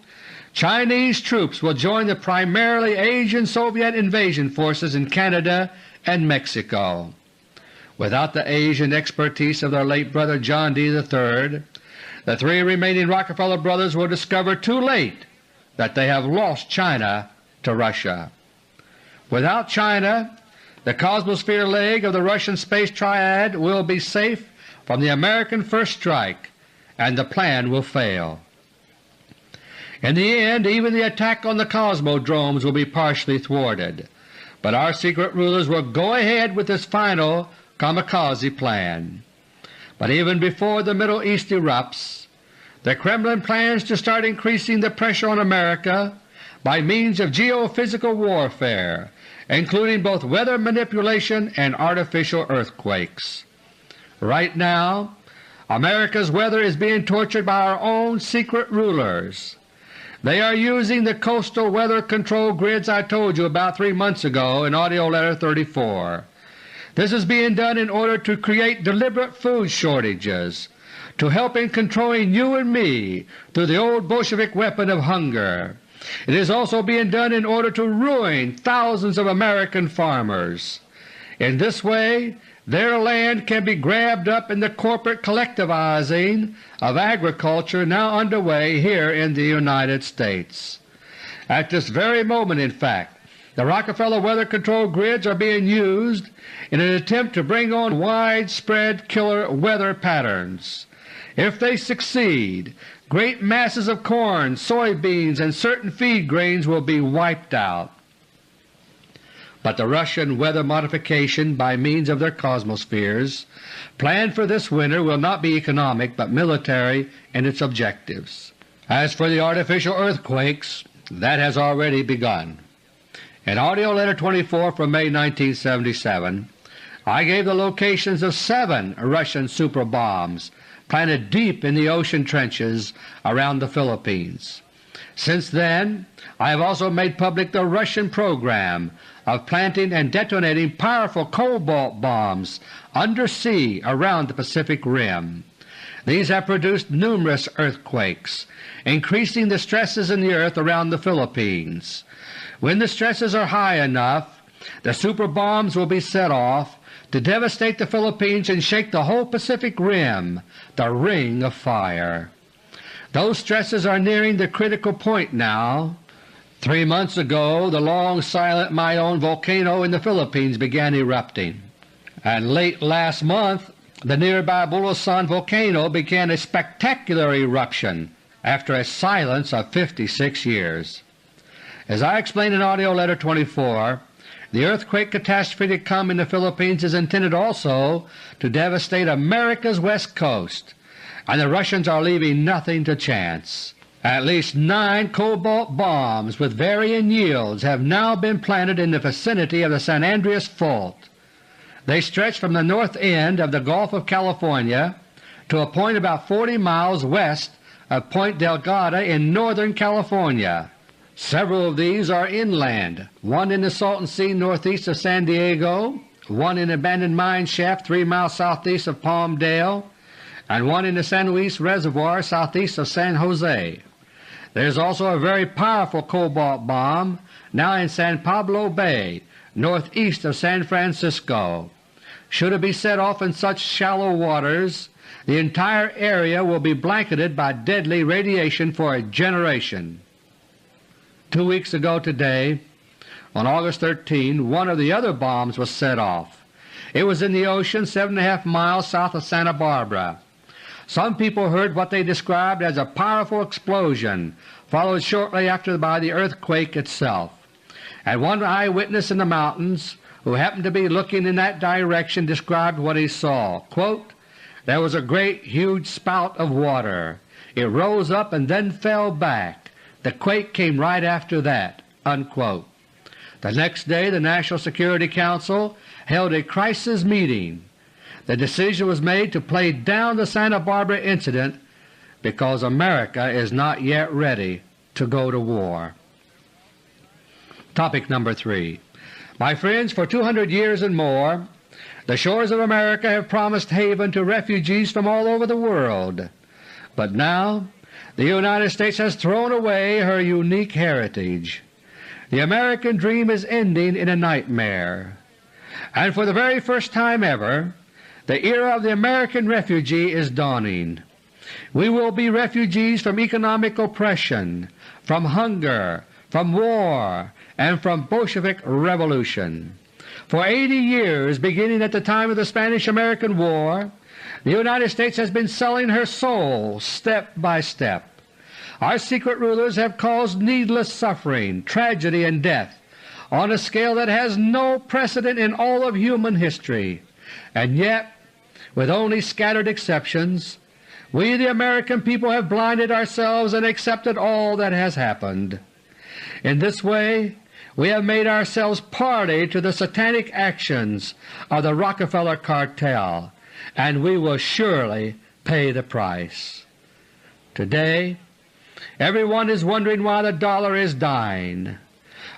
Chinese troops will join the primarily Asian Soviet invasion forces in Canada and Mexico. Without the Asian expertise of their late brother John D. III, the three remaining Rockefeller brothers will discover too late that they have lost China to Russia. Without China, the Cosmosphere leg of the Russian space triad will be safe from the American first strike, and the plan will fail. In the end, even the attack on the Cosmodromes will be partially thwarted, but our secret rulers will go ahead with this final kamikaze plan. But even before the Middle East erupts, the Kremlin plans to start increasing the pressure on America by means of geophysical warfare, including both weather manipulation and artificial earthquakes. Right now, America's weather is being tortured by our own secret rulers. They are using the coastal weather control grids I told you about 3 months ago in AUDIO LETTER No. 34. This is being done in order to create deliberate food shortages, to help in controlling you and me through the old Bolshevik weapon of hunger. It is also being done in order to ruin thousands of American farmers. In this way, their land can be grabbed up in the corporate collectivizing of agriculture now underway here in the United States. At this very moment, in fact, the Rockefeller weather control grids are being used in an attempt to bring on widespread killer weather patterns. If they succeed, great masses of corn, soybeans, and certain feed grains will be wiped out. But the Russian weather modification by means of their cosmospheres planned for this winter will not be economic but military in its objectives. As for the artificial earthquakes, that has already begun. In AUDIO LETTER No. 24 from May 1977, I gave the locations of 7 Russian superbombs planted deep in the ocean trenches around the Philippines. Since then, I have also made public the Russian program of planting and detonating powerful cobalt bombs undersea around the Pacific Rim. These have produced numerous earthquakes, increasing the stresses in the earth around the Philippines. When the stresses are high enough, the superbombs will be set off to devastate the Philippines and shake the whole Pacific Rim, the Ring of Fire. Those stresses are nearing the critical point now. 3 months ago the long silent Mayon volcano in the Philippines began erupting, and late last month the nearby Bulasan volcano began a spectacular eruption after a silence of 56 years. As I explained in AUDIO LETTER No. 24, the earthquake catastrophe to come in the Philippines is intended also to devastate America's west coast, and the Russians are leaving nothing to chance. At least 9 cobalt bombs with varying yields have now been planted in the vicinity of the San Andreas Fault. They stretch from the north end of the Gulf of California to a point about 40 miles west of Point Delgada in northern California. Several of these are inland, one in the Salton Sea northeast of San Diego, one in an abandoned mine shaft 3 miles southeast of Palmdale, and one in the San Luis Reservoir southeast of San Jose. There is also a very powerful cobalt bomb now in San Pablo Bay, northeast of San Francisco. Should it be set off in such shallow waters, the entire area will be blanketed by deadly radiation for a generation. 2 weeks ago today, on August 13, one of the other bombs was set off. It was in the ocean 7½ miles south of Santa Barbara. Some people heard what they described as a powerful explosion, followed shortly after by the earthquake itself, and one eyewitness in the mountains who happened to be looking in that direction described what he saw. Quote, "There was a great huge spout of water. It rose up and then fell back. The quake came right after that." Unquote. The next day the National Security Council held a crisis meeting. The decision was made to play down the Santa Barbara incident because America is not yet ready to go to war. Topic number 3. My friends, for 200 years and more, the shores of America have promised haven to refugees from all over the world. But now the United States has thrown away her unique heritage. The American dream is ending in a nightmare, and for the very first time ever, the era of the American refugee is dawning. We will be refugees from economic oppression, from hunger, from war, and from Bolshevik revolution. For 80 years, beginning at the time of the Spanish-American War, the United States has been selling her soul step by step. Our secret rulers have caused needless suffering, tragedy, and death on a scale that has no precedent in all of human history, and yet, with only scattered exceptions, we the American people have blinded ourselves and accepted all that has happened. In this way we have made ourselves party to the satanic actions of the Rockefeller cartel, and we will surely pay the price. Today everyone is wondering why the dollar is dying.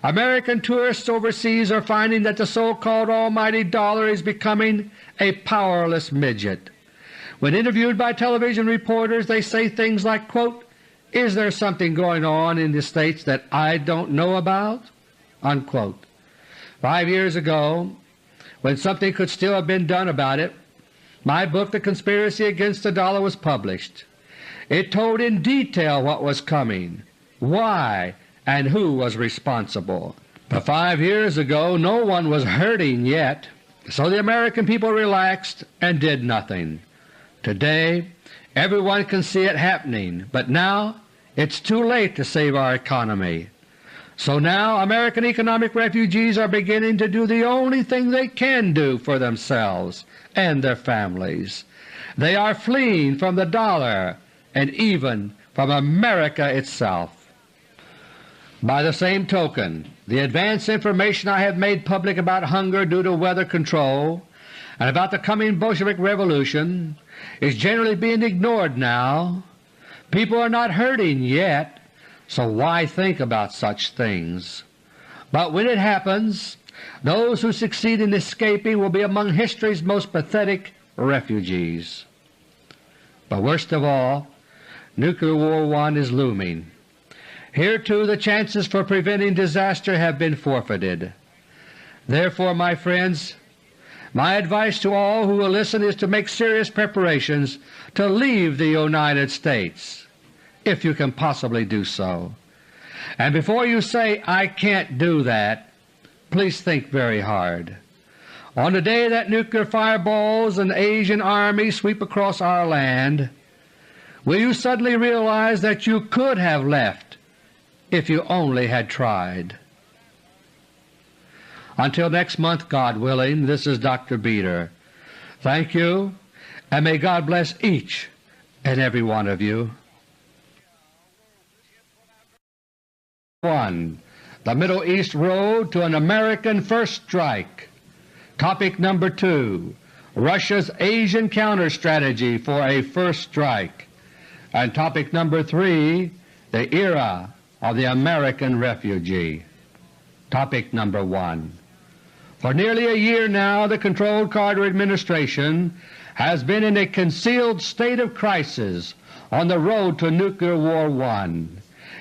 American tourists overseas are finding that the so-called almighty dollar is becoming a powerless midget. When interviewed by television reporters, they say things like, quote, "Is there something going on in the States that I don't know about?" unquote. 5 years ago, when something could still have been done about it, my book The Conspiracy Against the Dollar was published. It told in detail what was coming, why, and who was responsible. But 5 years ago no one was hurting yet, so the American people relaxed and did nothing. Today everyone can see it happening, but now it's too late to save our economy. So now American economic refugees are beginning to do the only thing they can do for themselves and their families. They are fleeing from the dollar and even from America itself. By the same token, the advance information I have made public about hunger due to weather control and about the coming Bolshevik Revolution is generally being ignored now. People are not hurting yet, so why think about such things? But when it happens, those who succeed in escaping will be among history's most pathetic refugees. But worst of all, Nuclear War I is looming. Here too the chances for preventing disaster have been forfeited. Therefore, my friends, my advice to all who will listen is to make serious preparations to leave the United States, if you can possibly do so. And before you say, "I can't do that," please think very hard. On the day that nuclear fireballs and Asian armies sweep across our land, will you suddenly realize that you could have left if you only had tried? Until next month, God willing, this is Dr. Beter. Thank you, and may God bless each and every one of you. 1. The Middle East Road to an American First Strike. Topic number 2. Russia's Asian Counter-Strategy for a First Strike. And topic number 3. The Era of the American Refugee. Topic number 1. For nearly a year now the controlled Carter administration has been in a concealed state of crisis on the road to Nuclear War I.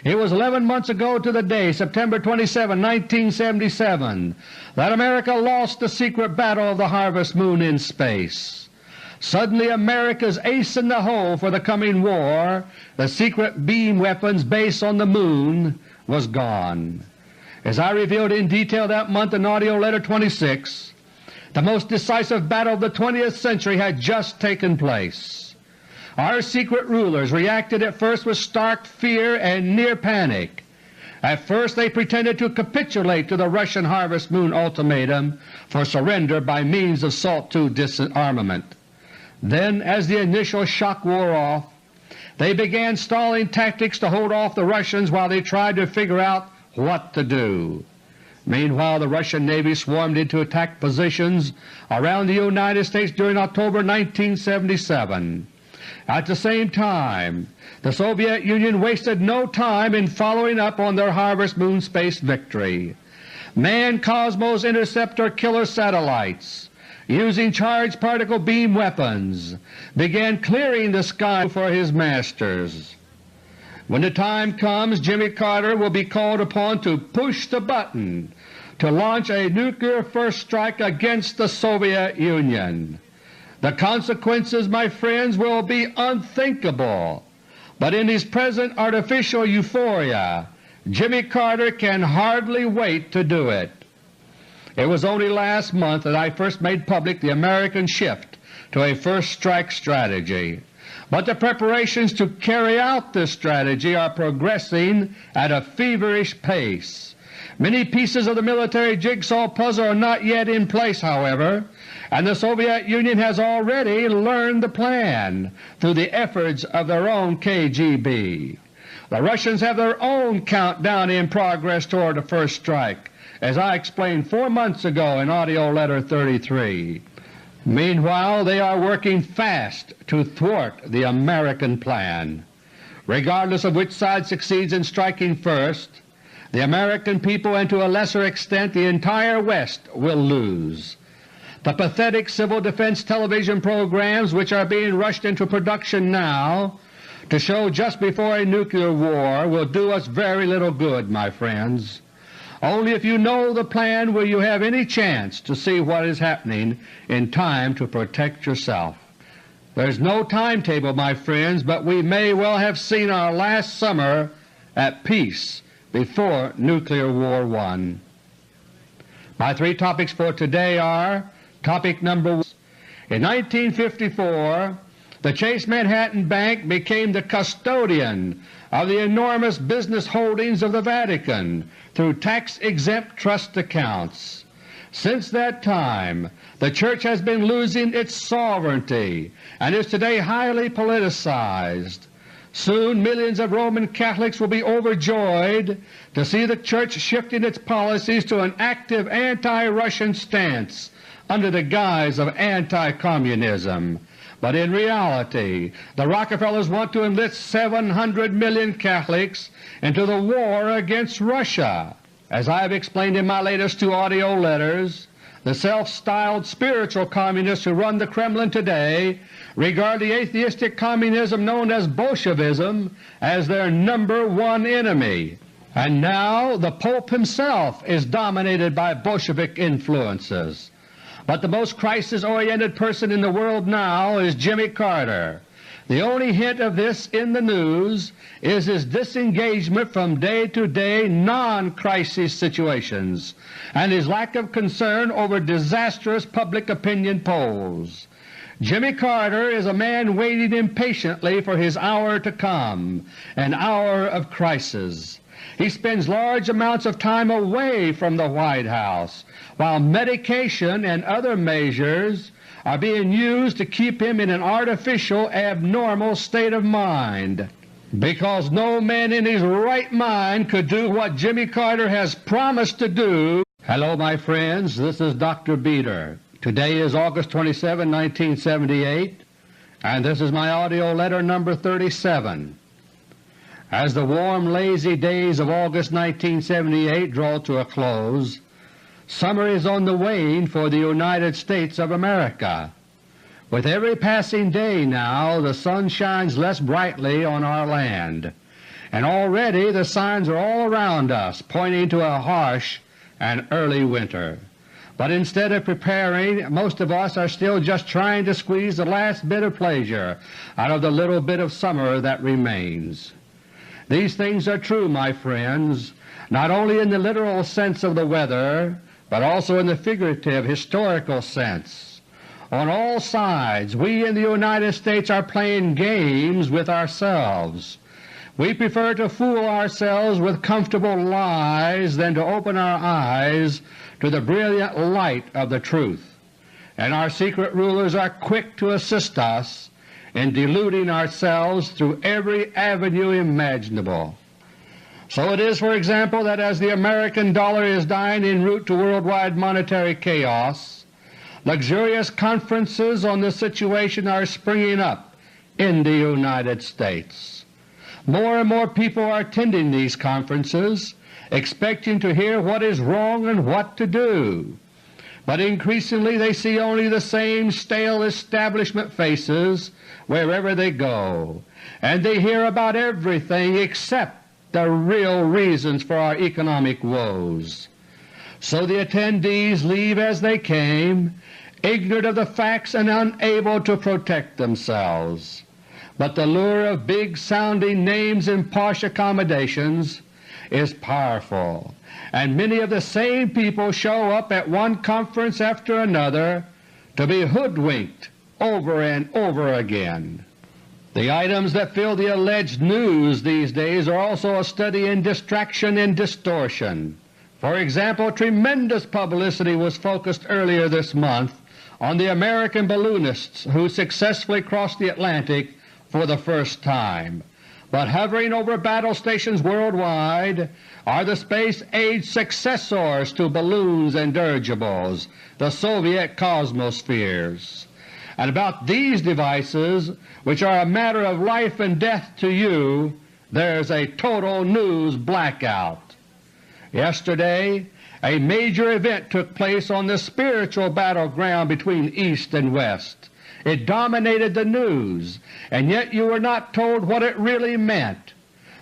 It was 11 months ago to the day, September 27, 1977, that America lost the secret battle of the Harvest Moon in space. Suddenly America's ace in the hole for the coming war, the secret beam weapons base on the Moon, was gone. As I revealed in detail that month in AUDIO LETTER No. 26, the most decisive battle of the 20th century had just taken place. Our secret rulers reacted at first with stark fear and near panic. At first they pretended to capitulate to the Russian Harvest Moon ultimatum for surrender by means of SALT II disarmament. Then, as the initial shock wore off, they began stalling tactics to hold off the Russians while they tried to figure out what to do. Meanwhile the Russian Navy swarmed into attack positions around the United States during October 1977. At the same time, the Soviet Union wasted no time in following up on their Harvest Moon space victory. Manned Cosmos Interceptor killer satellites, using charged particle beam weapons, began clearing the sky for his masters. When the time comes, Jimmy Carter will be called upon to push the button to launch a nuclear first strike against the Soviet Union. The consequences, my friends, will be unthinkable, but in his present artificial euphoria, Jimmy Carter can hardly wait to do it. It was only last month that I first made public the American shift to a first strike strategy, but the preparations to carry out this strategy are progressing at a feverish pace. Many pieces of the military jigsaw puzzle are not yet in place, however, and the Soviet Union has already learned the plan through the efforts of their own KGB. The Russians have their own countdown in progress toward the first strike, as I explained 4 months ago in AUDIO LETTER 33. Meanwhile, they are working fast to thwart the American plan. Regardless of which side succeeds in striking first, the American people and to a lesser extent the entire West will lose. The pathetic civil defense television programs which are being rushed into production now to show just before a nuclear war will do us very little good, my friends. Only if you know the plan will you have any chance to see what is happening in time to protect yourself. There's no timetable, my friends, but we may well have seen our last summer at peace before Nuclear War I. My 3 topics for today are: Topic number 1. In 1954, the Chase Manhattan Bank became the custodian of the enormous business holdings of the Vatican through tax-exempt trust accounts. Since that time, the Church has been losing its sovereignty and is today highly politicized. Soon millions of Roman Catholics will be overjoyed to see the Church shifting its policies to an active anti-Russian stance under the guise of anti-communism. But in reality, the Rockefellers want to enlist 700 million Catholics into the war against Russia. As I have explained in my latest 2 AUDIO letters, the self-styled spiritual communists who run the Kremlin today regard the atheistic communism known as Bolshevism as their #1 enemy. And now the Pope himself is dominated by Bolshevik influences. But the most crisis-oriented person in the world now is Jimmy Carter. The only hint of this in the news is his disengagement from day-to-day non-crisis situations and his lack of concern over disastrous public opinion polls. Jimmy Carter is a man waiting impatiently for his hour to come, an hour of crisis. He spends large amounts of time away from the White House, while medication and other measures are being used to keep him in an artificial, abnormal state of mind, because no man in his right mind could do what Jimmy Carter has promised to do. Hello, my friends. This is Dr. Beter. Today is August 27, 1978, and this is my AUDIO LETTER number 37. As the warm, lazy days of August 1978 draw to a close, summer is on the wane for the United States of America. With every passing day now the sun shines less brightly on our land, and already the signs are all around us pointing to a harsh and early winter. But instead of preparing, most of us are still just trying to squeeze the last bit of pleasure out of the little bit of summer that remains. These things are true, my friends, not only in the literal sense of the weather, but also in the figurative, historical sense. On all sides we in the United States are playing games with ourselves. We prefer to fool ourselves with comfortable lies than to open our eyes to the brilliant light of the truth, and our secret rulers are quick to assist us in deluding ourselves through every avenue imaginable. So it is, for example, that as the American dollar is dying en route to worldwide monetary chaos, luxurious conferences on the situation are springing up in the United States. More and more people are attending these conferences, expecting to hear what is wrong and what to do. But increasingly they see only the same stale establishment faces wherever they go, and they hear about everything except the real reasons for our economic woes. So the attendees leave as they came, ignorant of the facts and unable to protect themselves. But the lure of big-sounding names and posh accommodations is powerful, and many of the same people show up at one conference after another to be hoodwinked over and over again. The items that fill the alleged news these days are also a study in distraction and distortion. For example, tremendous publicity was focused earlier this month on the American balloonists who successfully crossed the Atlantic for the first time. But hovering over battle stations worldwide are the space-age successors to balloons and dirigibles, the Soviet Cosmospheres. And about these devices, which are a matter of life and death to you, there's a total news blackout. Yesterday a major event took place on the spiritual battleground between East and West. It dominated the news, and yet you were not told what it really meant.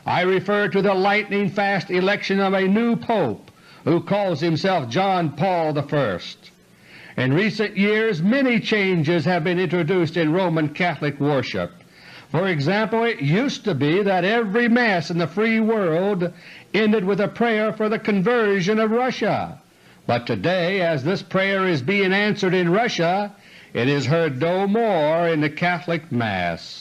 I refer to the lightning-fast election of a new Pope who calls himself John Paul I. In recent years many changes have been introduced in Roman Catholic worship. For example, it used to be that every Mass in the free world ended with a prayer for the conversion of Russia, but today, as this prayer is being answered in Russia, it is heard no more in the Catholic Mass.